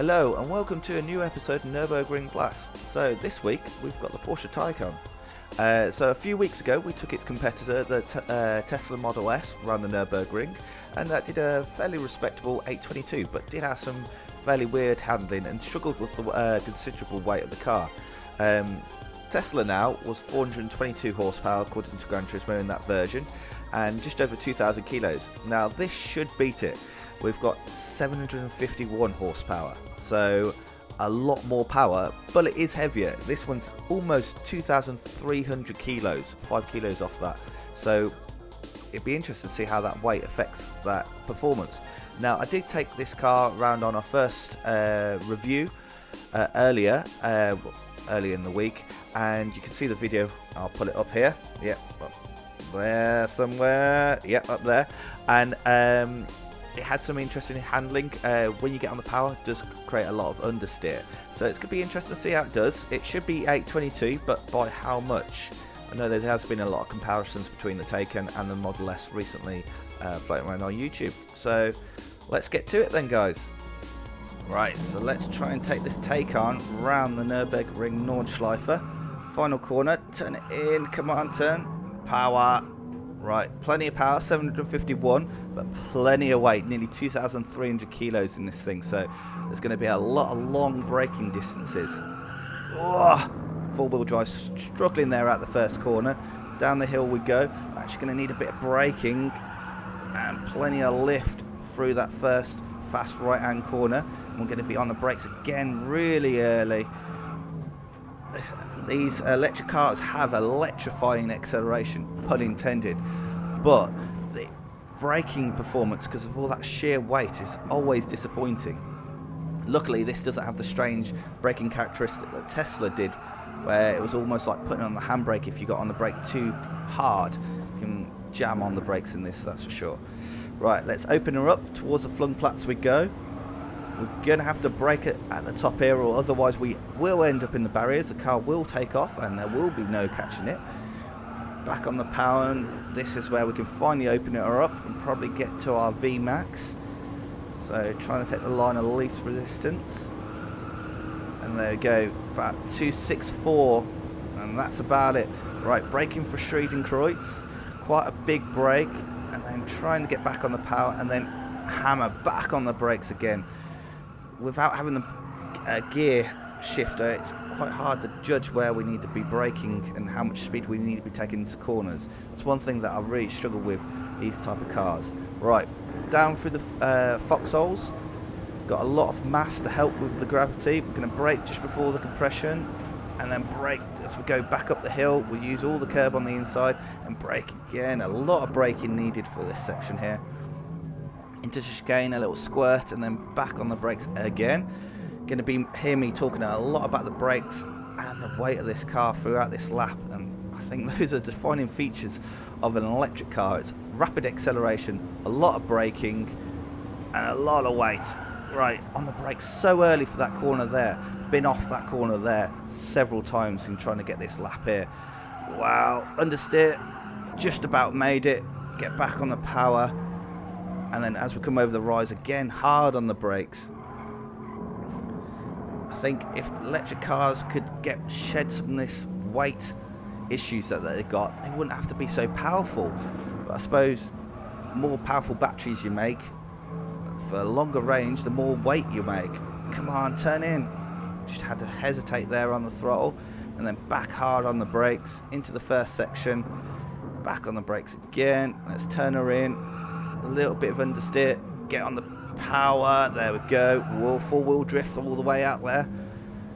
Hello and welcome to a new episode of Nürburgring Blast. So this week we've got the Porsche Taycan. So a few weeks ago we took its competitor, the Tesla Model S, around the Nürburgring, and that did a fairly respectable 822, but did have some fairly weird handling and struggled with the considerable weight of the car. Tesla now was 422 horsepower according to Gran Turismo in that version, and just over 2,000 kilos. Now this should beat it. We've got 751 horsepower, so a lot more power, but it is heavier. This one's almost 2,300 kilos, 5 kilos off that. So it'd be interesting to see how that weight affects that performance. Now, I did take this car around on our first review earlier in the week, and you can see the video. I'll pull it up here. Yep, up there somewhere. Yep, up there. And it had some interesting handling. When you get on the power, it does create a lot of understeer. So it's going to be interesting to see how it does. It should be 822, but by how much? I know there has been a lot of comparisons between the Taycan and the Model S recently floating around on YouTube. So let's get to it then, guys. Right, so let's try and take this Taycan round the Nürburgring Nordschleife. Final corner, turn it in, come on, turn, power. Right, plenty of power, 751, but plenty of weight, nearly 2,300 kilos in this thing, so there's going to be a lot of long braking distances. Oh, four-wheel drive struggling there at the first corner. Down the hill we go. I'm actually going to need a bit of braking and plenty of lift through that first fast right-hand corner. And we're going to be on the brakes again really early. These electric cars have electrifying acceleration, pun intended, but the braking performance, because of all that sheer weight, is always disappointing. Luckily, this doesn't have the strange braking characteristic that Tesla did, where it was almost like putting on the handbrake. If you got on the brake too hard, you can jam on the brakes in this, that's for sure. Right, let's open her up. Towards the Flungplatz we go. We're going to have to brake it at the top here, or otherwise we will end up in the barriers. The car will take off and there will be no catching it. Back on the power, and this is where we can finally open it up and probably get to our VMAX. So trying to take the line of least resistance. And there we go, about 264, and that's about it. Right, braking for Schredenkreuz, quite a big brake, and then trying to get back on the power and then hammer back on the brakes again. Without having the gear shifter, it's quite hard to judge where we need to be braking and how much speed we need to be taking into corners. It's one thing that I really struggle with these type of cars. Right, down through the foxholes. Got a lot of mass to help with the gravity. We're going to brake just before the compression and then brake as we go back up the hill. We'll use all the curb on the inside and brake again. A lot of braking needed for this section here. Into chicane, a little squirt, and then back on the brakes again. Going to hear me talking a lot about the brakes and the weight of this car throughout this lap, and I think those are defining features of an electric car. It's rapid acceleration, a lot of braking, and a lot of weight. Right, on the brakes so early for that corner there. Been off that corner there several times in trying to get this lap here. Wow, understeer, just about made it. Get back on the power. And then as we come over the rise again, hard on the brakes. I think if electric cars could shed some of this weight issues that they've got, they wouldn't have to be so powerful. But I suppose more powerful batteries you make, for a longer range, the more weight you make. Come on, turn in. Just had to hesitate there on the throttle, and then back hard on the brakes into the first section. Back on the brakes again. Let's turn her in. A little bit of understeer, get on the power, there we go. Four-wheel drift all the way out there.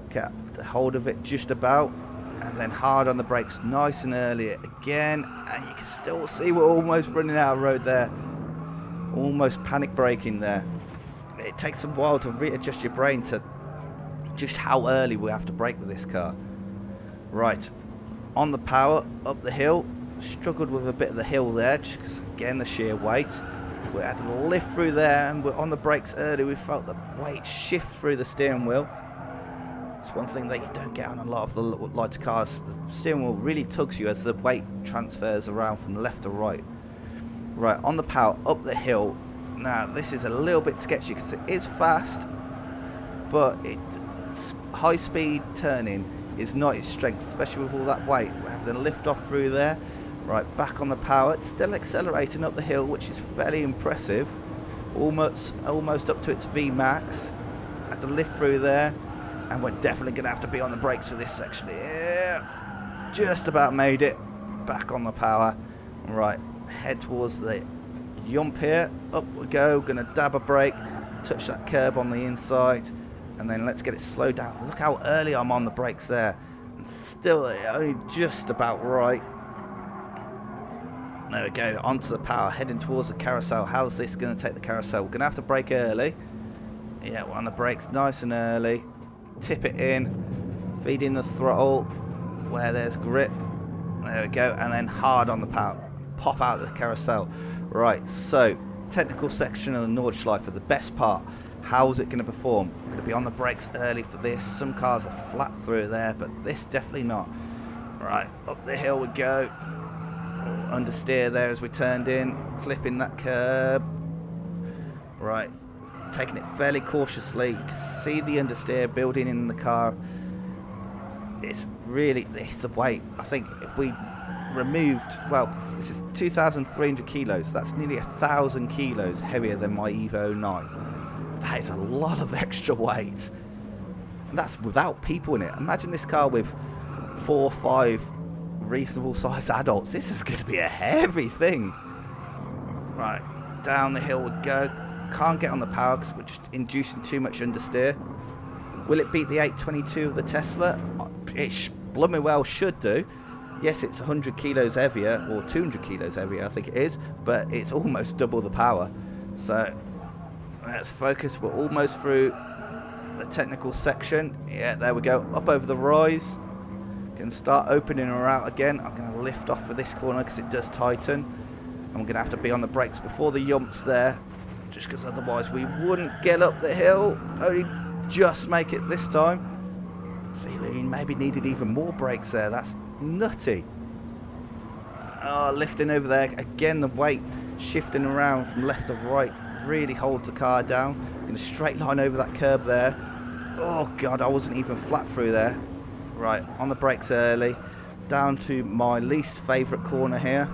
Get the hold of it just about, and then hard on the brakes nice and early again, and you can still see we're almost running out of road there. Almost panic braking there. It takes a while to readjust your brain to just how early we have to brake with this car. Right, on the power, up the hill. Struggled with a bit of the hill there, just because again the sheer weight. We had to lift through there, and we're on the brakes early. We felt the weight shift through the steering wheel. It's one thing that you don't get on a lot of the lighter cars. The steering wheel really tugs you as the weight transfers around from left to right. Right, on the power, up the hill. Now this is a little bit sketchy because it is fast, but high speed turning is not its strength, especially with all that weight. We're having to lift off through there. Right, back on the power. It's still accelerating up the hill, which is fairly impressive. Almost up to its V max. Had to lift through there, and we're definitely going to have to be on the brakes for this section. Yeah, just about made it. Back on the power. Right, head towards the jump here. Up we go. Going to dab a brake, touch that curb on the inside, and then let's get it slowed down. Look how early I'm on the brakes there, and still only just about right. There we go, onto the power, heading towards the carousel. How's this going to take the carousel? We're going to have to brake early. Yeah, we're on the brakes nice and early. Tip it in, feed in the throttle where there's grip. There we go, and then hard on the power. Pop out of the carousel. Right, so technical section of the Nordschleife, the best part. How's it going to perform? We're going to be on the brakes early for this. Some cars are flat through there, but this definitely not. Right, up the hill we go. Understeer there as we turned in, clipping that curb. Right, taking it fairly cautiously. You can see the understeer building in the car. It's the weight. I think if we removed, well, this is 2,300 kilos. That's nearly 1,000 kilos heavier than my Evo IX. That is a lot of extra weight. And that's without people in it. Imagine this car with 4 or 5 reasonable sized adults. This is going to be a heavy thing. Right, down the hill we go. Can't get on the power because we're just inducing too much understeer. Will it beat the 822 of the Tesla? It blooming well should do. Yes, it's 100 kilos heavier, or 200 kilos heavier I think it is, but it's almost double the power. So let's focus. We're almost through the technical section. Yeah, there we go, up over the rise. Can start opening her out again. I'm going to lift off for this corner because it does tighten. I'm going to have to be on the brakes before the jumps there, just because otherwise we wouldn't get up the hill. Only just make it this time. See, we maybe needed even more brakes there. That's nutty. Oh, lifting over there again. The weight shifting around from left to right really holds the car down. In a straight line over that curb there. Oh god, I wasn't even flat through there. Right, on the brakes early, down to my least favourite corner here,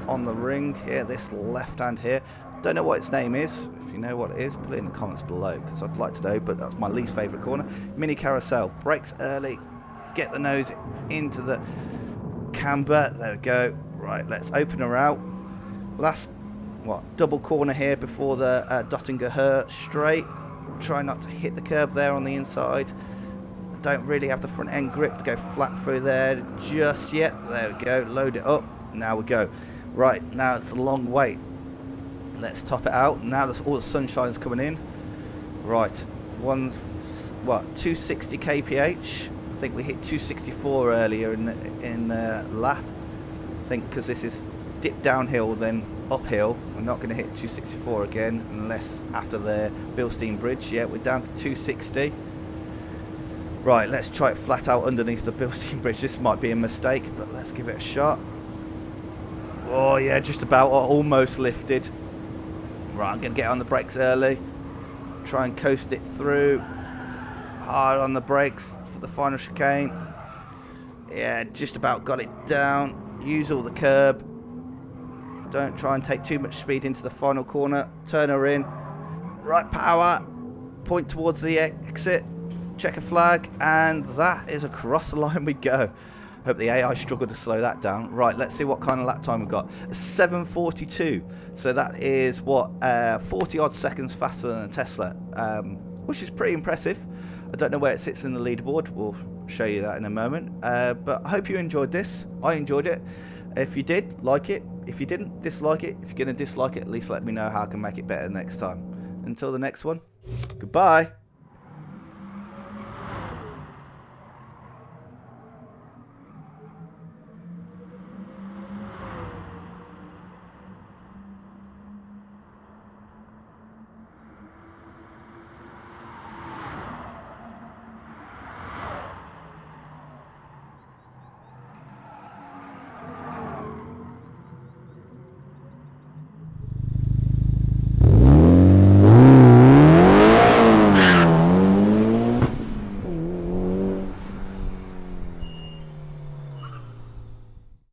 on the ring here, this left hand here. Don't know what its name is. If you know what it is, put it in the comments below, because I'd like to know, but that's my least favourite corner. Mini carousel, brakes early, get the nose into the camber, there we go. Right, let's open her out. Last, double corner here before the Dottinger Her straight. Try not to hit the curb there on the inside. Don't really have the front end grip to go flat through there just yet. There we go, load it up, now we go. Right, now it's a long wait. Let's top it out. Now there's all the sunshine's coming in. Right, 260 kph. I think we hit 264 earlier in the lap. I think because this is dip downhill then uphill, we're not going to hit 264 again unless after the Bilstein Bridge. Yeah, we're down to 260. Right, let's try it flat out underneath the Bilstein Bridge. This might be a mistake, but let's give it a shot. Oh yeah, just about, almost lifted. Right, I'm going to get on the brakes early. Try and coast it through. Hard on the brakes for the final chicane. Yeah, just about got it down. Use all the curb. Don't try and take too much speed into the final corner. Turn her in. Right power. Point towards the exit. Checker flag, and that is across the line we go. Hope the AI struggled to slow that down. Right, let's see what kind of lap time we've got. 7:42, so that is what 40 odd seconds faster than a Tesla, which is pretty impressive. I don't know where it sits in the leaderboard. We'll show you that in a moment. But I hope you enjoyed this. I enjoyed it. If you did, like it. If you didn't, dislike it. If you're going to dislike it, at least let me know how I can make it better next time. Until the next one, goodbye.